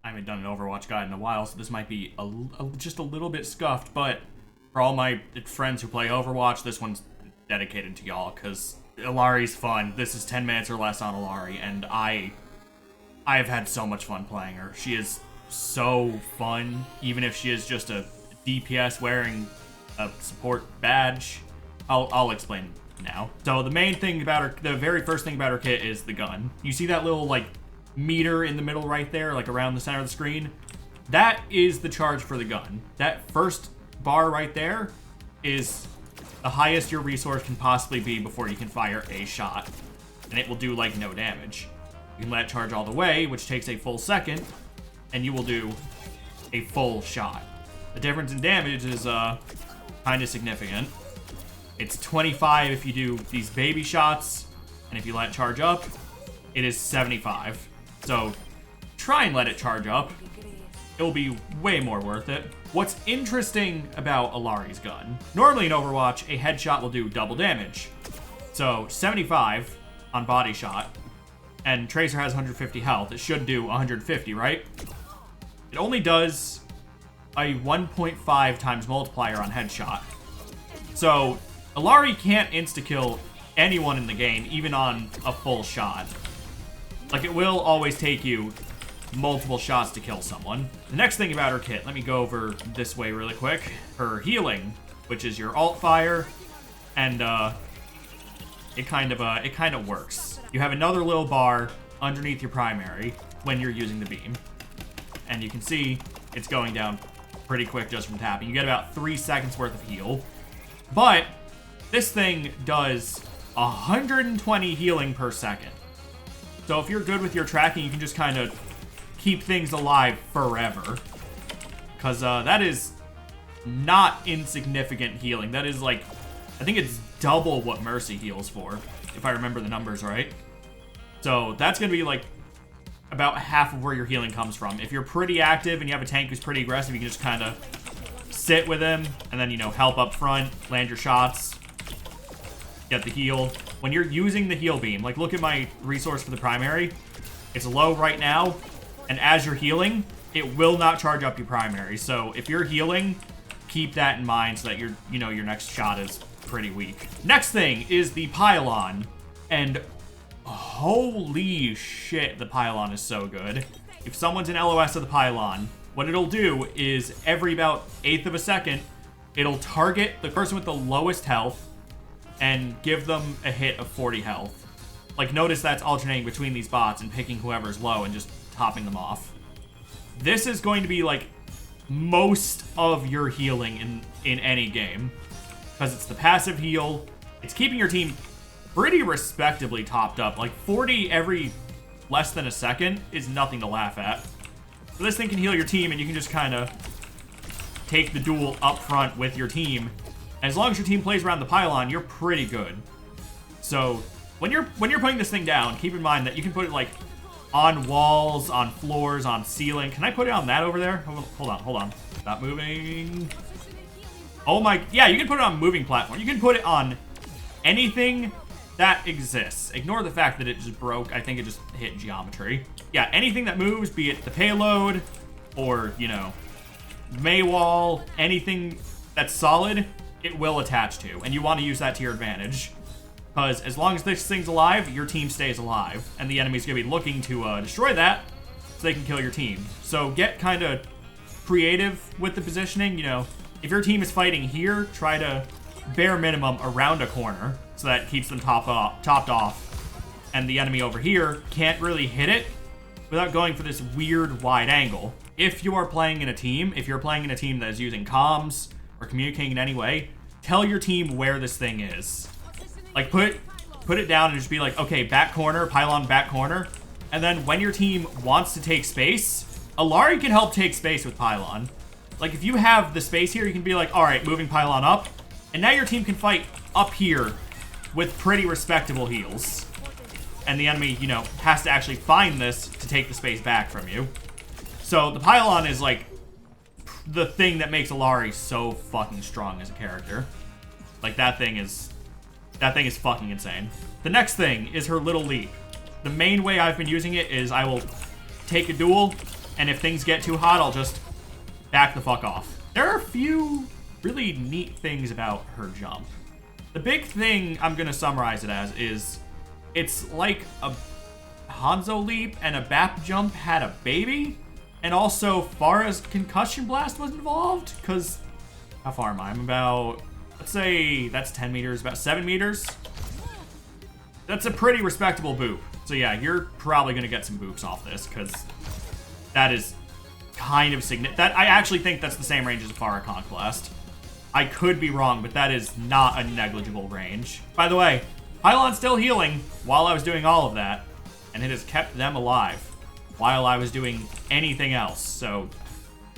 I haven't done an Overwatch guide in a while, so this might be just a little bit scuffed, but for all my friends who play Overwatch, this one's dedicated to y'all, because Illari's fun. This is 10 minutes or less on Illari, and I've had so much fun playing her. She is so fun, even if she is just a DPS wearing a support badge. I'll explain now. So the main thing about her, the very first thing about her kit is the gun. You see that little, like, meter in the middle right there, like around the center of the screen? That is the charge for the gun. That first bar right there is the highest your resource can possibly be before you can fire a shot. And it will do, like, no damage. You can let it charge all the way, which takes a full second, and you will do a full shot. The difference in damage is kind of significant. It's 25 if you do these baby shots, and if you let it charge up, it is 75. So try and let it charge up. It will be way more worth it. What's interesting about Illari's gun, normally in Overwatch, a headshot will do double damage. So 75 on body shot, and Tracer has 150 health. It should do 150, right? It only does a 1.5 times multiplier on headshot. So Illari can't insta-kill anyone in the game, even on a full shot. Like, it will always take you multiple shots to kill someone. The next thing about her kit, let me go over this way really quick. Her healing, which is your alt fire, and it kind of works. You have another little bar underneath your primary when you're using the beam, and you can see it's going down pretty quick just from tapping. You get about 3 seconds worth of heal, but this thing does 120 healing per second. So if you're good with your tracking, you can just kind of keep things alive forever. Because that is not insignificant healing. That is, like, I think it's double what Mercy heals for, if I remember the numbers right. So that's going to be, like, about half of where your healing comes from. If you're pretty active and you have a tank who's pretty aggressive, you can just kind of sit with him and then, you know, help up front, land your shots, get the heal. When you're using the heal beam, like, look at my resource for the primary. It's low right now, and as you're healing, it will not charge up your primary. So if you're healing, keep that in mind so that your next shot is pretty weak. Next thing is the Pylon, and holy shit, the Pylon is so good. If someone's an LOS of the Pylon, what it'll do is every about 1/8 of a second, it'll target the person with the lowest health and give them a hit of 40 health. Like, notice that's alternating between these bots and picking whoever's low and just topping them off. This is going to be, like, most of your healing in any game, because it's the passive heal. It's keeping your team pretty respectably topped up. Like, 40 every less than a second is nothing to laugh at. So this thing can heal your team, and you can just kind of take the duel up front with your team. As long as your team plays around the Pylon, you're pretty good. So when you're putting this thing down, keep in mind that you can put it, like, on walls, on floors, on ceiling. Can I put it on that over there? Hold on. Stop moving. Oh my, yeah, you can put it on a moving platform. You can put it on anything that exists. Ignore the fact that it just broke. I think it just hit geometry. Yeah, anything that moves, be it the payload or, you know, Maywall, anything that's solid, it will attach to, and you want to use that to your advantage, because as long as this thing's alive, your team stays alive, and the enemy's going to be looking to destroy that so they can kill your team. So get kind of creative with the positioning. You know, if your team is fighting here, try to bare minimum around a corner so that keeps them topped off, and the enemy over here can't really hit it without going for this weird wide angle. If you are playing in a team, that is using comms or communicating in any way, tell your team where this thing is. Like, put it down and just be like, okay, back corner, Pylon back corner. And then when your team wants to take space, Illari can help take space with Pylon. Like, if you have the space here, you can be like, all right, moving Pylon up. And now your team can fight up here with pretty respectable heals. And the enemy, you know, has to actually find this to take the space back from you. So the Pylon is, like, the thing that makes Illari so fucking strong as a character. Like, that thing is fucking insane. The next thing is her little leap. The main way I've been using it is I will take a duel, And if things get too hot, I'll just back the fuck off. There are a few really neat things about her jump. The big thing I'm gonna summarize it as is it's like a Hanzo leap and a BAP jump had a baby, and also Pharah's concussion blast was involved, because how far am I? I'm about, let's say that's 10 meters, about 7 meters. That's a pretty respectable boop. So yeah, you're probably gonna get some boops off this, because that is kind of significant. I actually think that's the same range as Pharah Conquest. I could be wrong, but that is not a negligible range. By the way, Pylon's still healing while I was doing all of that, and it has kept them alive while I was doing anything else. So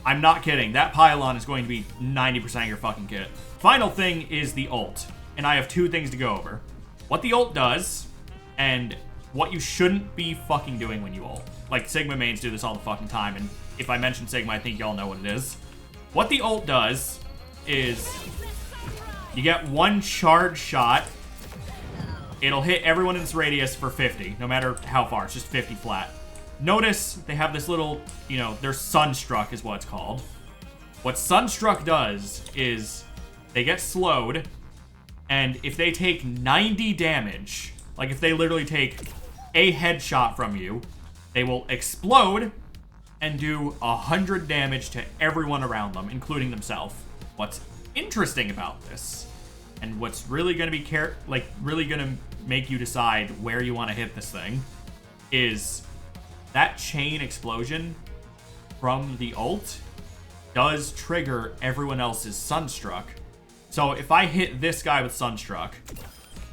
I'm not kidding. That Pylon is going to be 90% of your fucking kit. Final thing is the ult, and I have 2 things to go over. What the ult does, and what you shouldn't be fucking doing when you ult. Like, Sigma mains do this all the fucking time, and if I mention Sigma, I think y'all know what it is. What the ult does is you get 1 charge shot. It'll hit everyone in its radius for 50, no matter how far. It's just 50 flat. Notice they have this little, you know, their Sunstruck is what it's called. What Sunstruck does is they get slowed, and if they take 90 damage, like if they literally take a headshot from you, they will explode and do 100 damage to everyone around them, including themselves. What's interesting about this, and what's really going to be really going to make you decide where you want to hit this thing, is that chain explosion from the ult does trigger everyone else's Sunstruck. So if I hit this guy with Sunstruck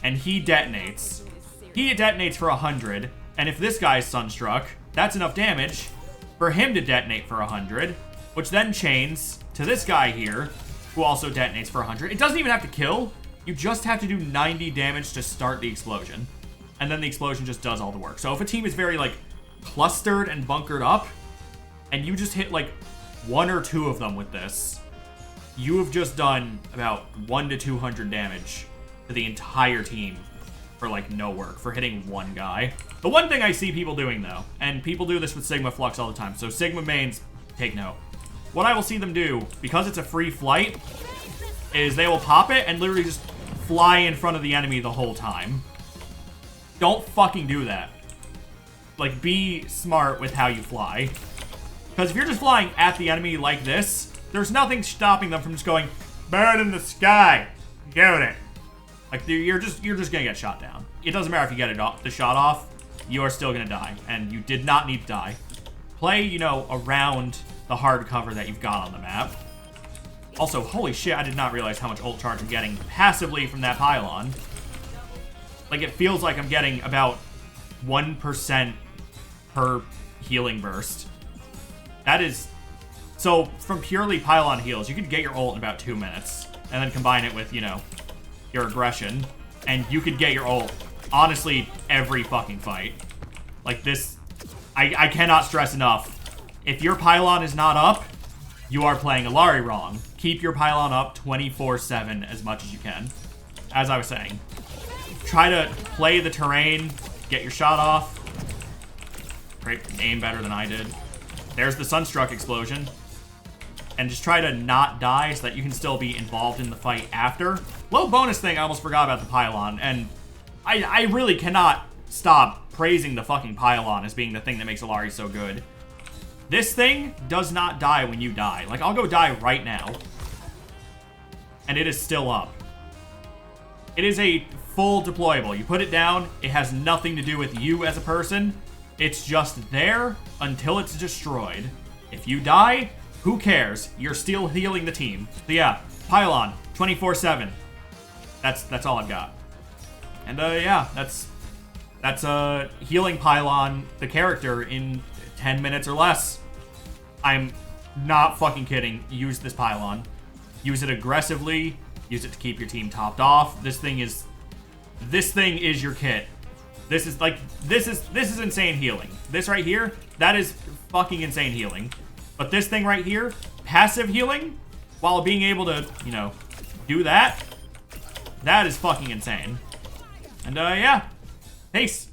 and he detonates for 100, and if this guy's Sunstruck, that's enough damage for him to detonate for 100, which then chains to this guy here, who also detonates for 100. It doesn't even have to kill. You just have to do 90 damage to start the explosion. And then the explosion just does all the work. So if a team is very, like, clustered and bunkered up, and you just hit, like, 1 or 2 of them with this, you have just done about 100 to 200 damage to the entire team for, like, no work, for hitting 1 guy. The one thing I see people doing, though, and people do this with Sigma Flux all the time, so Sigma mains, take note. What I will see them do, because it's a free flight, is they will pop it and literally just fly in front of the enemy the whole time. Don't fucking do that. Like, be smart with how you fly. Because if you're just flying at the enemy like this, there's nothing stopping them from just going, bird in the sky, get it. Like, you're just gonna get shot down. It doesn't matter if you get the shot off, you are still gonna die. And you did not need to die. Play, you know, around the hard cover that you've got on the map. Also, holy shit, I did not realize how much ult charge I'm getting passively from that Pylon. Like, it feels like I'm getting about 1% per healing burst. That is... So, from purely Pylon heals, you could get your ult in about 2 minutes, and then combine it with, you know, your aggression, and you could get your ult, honestly, every fucking fight. Like, this... I cannot stress enough. If your Pylon is not up, you are playing Illari wrong. Keep your Pylon up 24/7 as much as you can. As I was saying, try to play the terrain, get your shot off. Great, aim better than I did. There's the Sunstruck explosion. And just try to not die so that you can still be involved in the fight after. Low bonus thing, I almost forgot about the Pylon, and I really cannot stop praising the fucking Pylon as being the thing that makes Illari so good. This thing does not die when you die. Like, I'll go die right now. And it is still up. It is a full deployable. You put it down, it has nothing to do with you as a person. It's just there until it's destroyed. If you die, who cares? You're still healing the team. So yeah, Pylon, 24/7. That's all I've got. And yeah, that's healing Pylon, the character, in 10 minutes or less. I'm not fucking kidding. Use this Pylon. Use it aggressively. Use it to keep your team topped off. This thing is your kit. This is insane healing. This right here, that is fucking insane healing. But this thing right here, passive healing, while being able to, you know, do that is fucking insane. And yeah, peace.